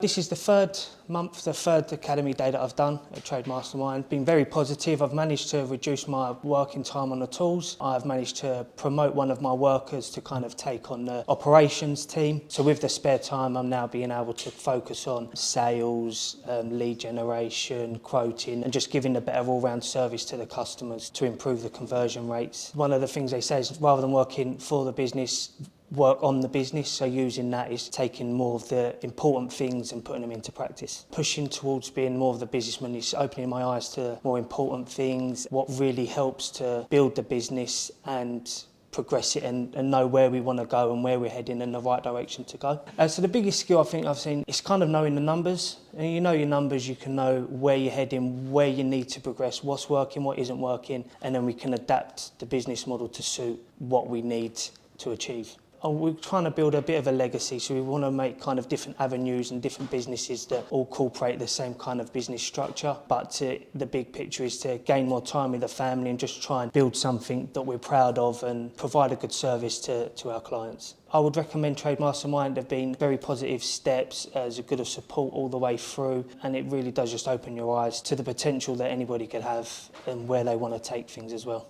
This is the third academy day that I've done at Trade Mastermind. Been very positive. I've managed to reduce my working time on the tools. I've managed to promote one of my workers to kind of take on the operations team. So with the spare time, I'm now being able to focus on sales, lead generation, quoting, and just giving a better all-round service to the customers to improve the conversion rates. One of the things they say is rather than working for the business, work on the business, so using that is taking more of the important things and putting them into practice. Pushing towards being more of the businessman is opening my eyes to more important things, what really helps to build the business and progress it and know where we want to go and where we're heading in the right direction to go. So the biggest skill I think I've seen is kind of knowing the numbers. And you know your numbers, you can know where you're heading, where you need to progress, what's working, what isn't working, and then we can adapt the business model to suit what we need to achieve. We're trying to build a bit of a legacy, so we want to make kind of different avenues and different businesses that all incorporate the same kind of business structure. But the big picture is to gain more time with the family and just try and build something that we're proud of and provide a good service to our clients. I would recommend Trade Mastermind. There have been very positive steps as a good of support all the way through, and it really does just open your eyes to the potential that anybody could have and where they want to take things as well.